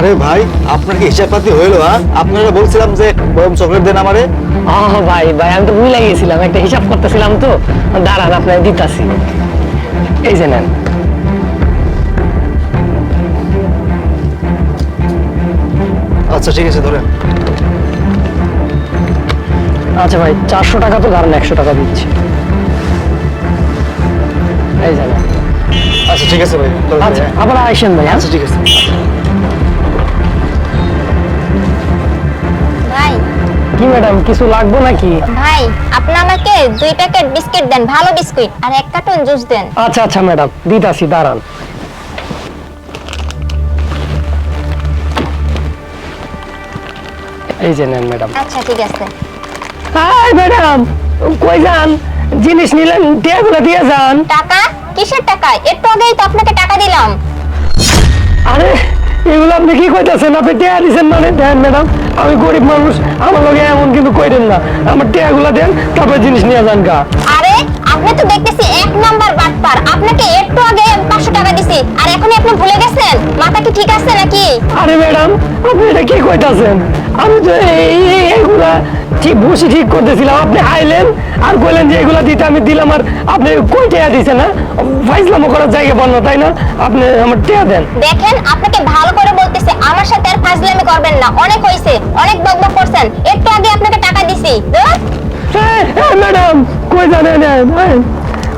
আরে ভাই আপনার কি হিসাব পাতি হইলো? আপনারা বলছিলাম যে গরম চকলেট দেন আমারে। ভাই ভাই আমি তো ভুলে গেছিলাম, একটা হিসাব করতেছিলাম তো। দাঁড়ান আপনার দিতাছি, এই যে নেন। আচ্ছা ঠিক আছে ধরেন। আচ্ছা ভাই 400 টাকা তো দাঁড়ান, 100 টাকা দিচ্ছি, এই যে নেন। আচ্ছা ঠিক আছে ভাই। আচ্ছা আবার আইসেন ভাই। আচ্ছা ঠিক আছে। ভাই কি ম্যাডাম কিছু লাগবে নাকি? ভাই আপনি আমাকে 2 প্যাকেট বিস্কিট দেন, ভালো বিস্কুট, আর 1 কার্টন জুস দেন। আচ্ছা আচ্ছা ম্যাডাম দিতাছি, দাঁড়ান। এই যে নেন ম্যাডাম। আচ্ছা ঠিক আছে। হাই ম্যাডাম, কই যান? জিনিস নিলেন, টেগুলো দিয়ে যান। টাকা? কিসের টাকা? একটু আগেই তো আপনাকে টাকা দিলাম। আরে এগুলো আপনি কি কইতাছেন? আপনি টেয়া দিছেন মানে? দেন ম্যাডাম, আমি গরিব মানুষ, আমার লগে এমন কিন্তু কইরেন না। আমার টেয়াগুলো দেন, তারপর জিনিস নিয়ে যান গা। আরে আপনি তো দেখতেছি 1 নাম্বার বাটপার। আপনাকে একটু আগে 500 টাকা দিছি, আর এখনই আপনি ভুলে গেছেন? মাথা কি ঠিক আছে নাকি? আরে ম্যাডাম আপনি এটা কি কইতাছেন? আমি তো এইগুলা ঠিক বসে ঠিক করতেছিলাম, আপনি আইলেন আর কইলেন যে এগুলা দিতে, আমি দিলাম। আর আপনি কই টেয়া দিছেন? না ফাইজলামো করার জায়গা বল না, তাই না? আপনি আমার টেয়া দেন। দেখেন আপনাকে ভালো করে বলতেছি, আমার সাথে আর ফাজলামি করবেন না। অনেক হইছে, অনেক বকবক করছেন। একটু আগে আপনাকে টাকা দিছি। ম্যাডাম কই জানেন?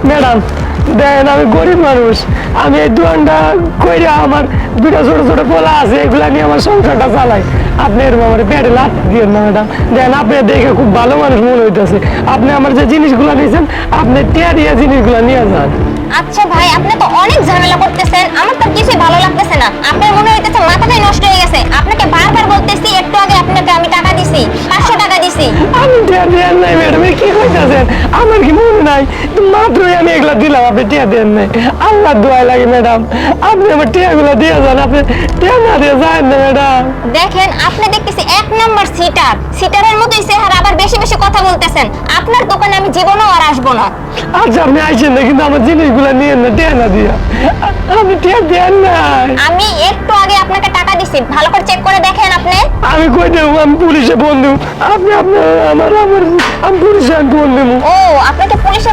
ম্যাডাম দেন, আমি গরিব মানুষ, আমি এই দোকানটা কইরা আমার 2টা ছোট ছোট পোলা আছে, এগুলা নিয়ে আমার সংসারটা চালাই। আপনি এরকম আমার পেটে লাথ দিয়েন না ম্যাডাম। দেন, আপনি দেখে খুব ভালো মানুষ মনে হইতেছে। আপনি আমার যে জিনিসগুলো নিয়েছেন, আপনি টেয়া দিয়ে জিনিসগুলো নিয়ে যান। আচ্ছা ভাই, আপনি তো অনেক ঝামেলা করতেছেন, আমার তো কিছুই ভালো লাগতেছে না। আপনার মনে হইতেছে মাথাটাই নষ্ট হয়ে গেছে। আপনাকে বারবার বলতেছি, একটু আগে আপনাকে আমি টাকা দিছি, 500 টাকা দিছি। আমি টেয়া দেন নাই ম্যাডাম, কি কইতাছেন? আমার কি মনে নাই? মাত্রই আমি এগুলা দিলাম, আপনি টেয়া দেন নাই। আল্লাহ দোয়াই লাগে ম্যাডাম, আপনি আমার টেয়াগুলো দিয়ে যান। আপনি টেয়া না দিয়ে যান না ম্যাডাম। দেখেন আপনি দেখতেছি 1 নাম্বার সিটার, সিটারের মতোই চেহারা, আবার বেশি বেশি কথা বলতেছেন। আপনার দোকানে আমি জীবনেও আর আসবো না। আচ্ছা আপনি আইসেন না, কিন্তু আমার জিনিসগুলো নিয়েন না, টেয়া না দিয়া। আপনি টেয়া দেন নাই। আমি একটু আগে আপনাকে টাকা দিছি, ভালো করে চেক করে দেখেন আপনি। আমি কই দেবো? আমি পুলিশে ফোন দেবো। আপনি আপনার আমি পুলিশে আমি ফোন দেবো। ও আপনাকে পুলিশে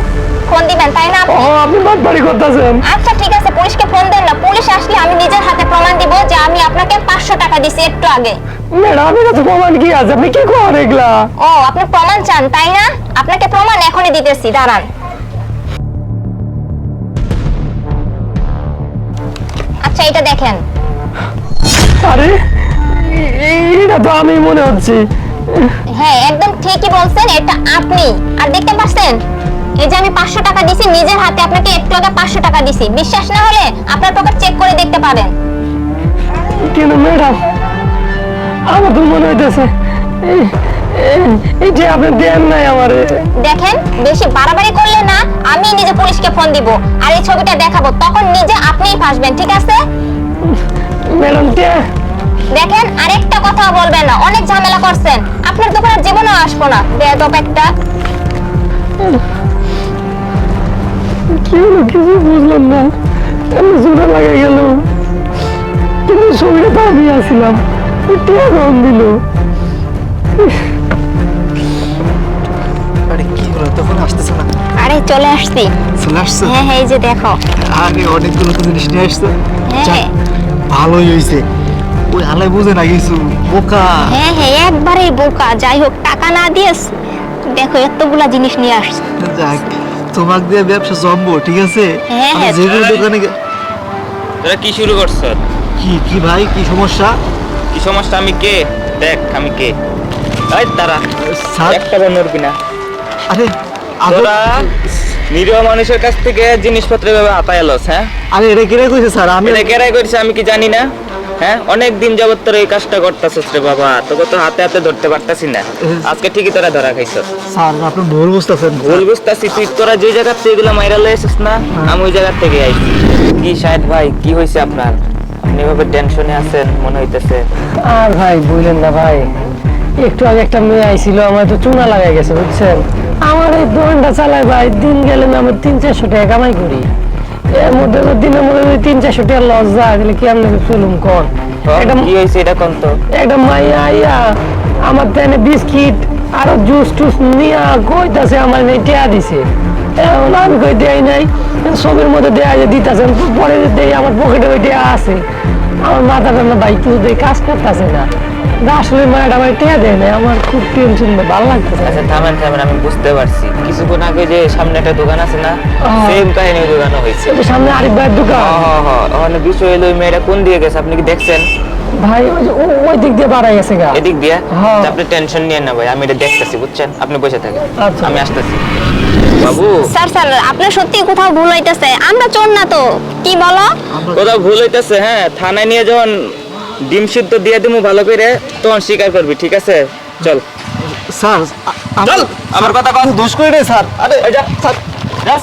ফোন দিবেন তাই না আপনি? ও আপনি বাটপাড়ি করতেছেন। আচ্ছা ঠিক আছে, পুলিশকে ফোন দেন না। পুলিশ আসলে আমি নিজের হাতে প্রমাণ দিব যে আমি আপনাকে 500 টাকা দিছি একটু আগে। ম্যাডাম আপনার কাছে প্রমাণ কি আছে? আপনি কি করেন এগুলা? ও আপনি প্রমাণ চান তাই না? আপনাকে প্রমাণ এখনই দিতেছি, দাঁড়ান। আচ্ছা এটা দেখেন। আরে এটা তো আমি মনে হচ্ছে। হ্যাঁ একদম ঠিকই বলছেন, এটা আপনি। আর দেখতে পাচ্ছেন এই যে আমি 500 টাকা দিছি নিজের হাতে, আপনাকে একটু আগে 500 টাকা দিছি। বিশ্বাস না হলে আপনার পকেট চেক করে দেখতে পারেন। কিন্তু ম্যাডাম আমার তো মনে হইতেছে এই যে আপনি দেন নাই আমারে। দেখেন বেশি বাড়াবাড়ি করলে না আমি নিজে পুলিশকে ফোন দিব, আর এই ছবিটা দেখাবো, তখন নিজে আপনিই ফাঁসবেন, ঠিক আছে? ম্যাডাম দেখেন আরেকটা কথা বলবেন না, অনেক ঝামেলা করছেন। আপনার দোকানে জীবনেও আসবো না, বেয়াদব একটা। কি হলো কিছু বুঝলাম না, এমনি জোড়া লাগে গেল। কিন্তু ছবিটা তো আমি আসছিলাম, টিয়া রং দিল। আরে কি হলো, তখন আসতেছে না? আরে চলে আসছি। চলে আসছে? হ্যাঁ হ্যাঁ এই যে দেখো। আরে অনেকগুলো তো জিনিস নিয়ে আসছে। হ্যাঁ ভালোই হয়েছে। ওই আলাই বুঝে না কিছু, বোকা। হ্যাঁ হ্যাঁ একবারেই বোকা। যাই হোক টাকা না দিয়েস, দেখো এতগুলা জিনিস নিয়ে আসছে। যাক, তোমাক দিয়ে ব্যবসা জমবো, ঠিক আছে? হ্যাঁ, আমি হ্যাঁ। যেগুলো দোকানে তোরা কি শুরু করছ? কি কি ভাই, কি সমস্যা? কি সমস্যা? আমি কে? দেখ আমি কে। এই তারা স্যার, একটা নড়বি না। আরে তোরা নিরীহ মানুষের কাছ থেকে জিনিসপত্র ভাবে হাতায় এলোস, হ্যাঁ? আরে এটা কিরে কইছে স্যার? আমি এটা কেরাই করছে আমি কি জানি না? হ্যাঁ অনেক দিন যাবত তোরা এই কাজটা করতেছিস রে বাবা, তোকে তো হাতে হাতে ধরতে পারতাছি না। আজকে ঠিকই তোরা ধরা খাইছস। স্যার আপনি ভুল বুঝতেছেন। ভুল বুঝতাছি, তুই তোরা যে জায়গা থেকে এগুলো মাইরা লয়েছিস না, আমি ওই জায়গা থেকে আইছি। কি শাহেদ ভাই, কি হয়েছে আপনার? আপনি এভাবে টেনশনে আছেন মনে হইতেছে। আর ভাই বললেন না ভাই, একটু আগে একটা মেয়ে আইছিল, আমার তো চুনা লাগাই গেছে বুঝছেন। আমার এই দোকানটা চালাই ভাই, দিন গেলে আমি 300-400 টাকা কামাই করি। এর মধ্যে দিনের মধ্যে 300-400 টাকা লস যায়, তাহলে কি আপনাকে চলুন কর। একটা কি হয়েছে এটা কোন তো? একটা মাইয়া আইয়া আমার তেনে বিস্কিট আর জুস টুস নিয়া কইতাছে আমার টিয়া দিছে। এখন আমি কই দেই নাই, সবের মধ্যে দেয়া যে দিতাছে, পরে দেই আমার পকেটে ওই টিয়া আছে। আমার মাথাটা না ভাই কিছু দিয়ে কাজ করতেছে না। আসলে মায়ের আমার টিয়া দেয় না, আমার খুব টেনশন, ভালো লাগতেছে। আচ্ছা থামেন থামেন, আমি বুঝতে পারছি। কিছুক্ষণ আগে যে সামনে একটা দোকান আছে না, সেম কাহিনী ওই দোকানে হয়েছে। সামনে আরেক ভাইয়ের দোকান। ওখানে বিষয় হলো ওই মেয়েটা কোন দিকে গেছে আপনি কি দেখছেন? ভাই ওই যে ওই দিক দিয়ে বাড়াই গেছে গা। এদিক দিয়ে? হ্যাঁ। তা আপনি টেনশন নিয়েন না ভাই, আমি এটা দেখতেছি বুঝছেন, আপনি বসে থাকেন। আচ্ছা। আমি আসতেছি। বাবু স্যার স্যার আপনার সত্যি কোথাও ভুল হইতেছে, আমরা চোর না তো। কি বলো? কোথাও ভুল হইতেছে? হ্যাঁ, থানায় নিয়ে যখন ডিম সিদ্ধ দিয়ে দিমু ভালো করে, তখন স্বীকার করবি, ঠিক আছে? চল স্যার চল, আমার কথা কর। দোষ করি নাই স্যার। আরে এই যা, স্যার, যা।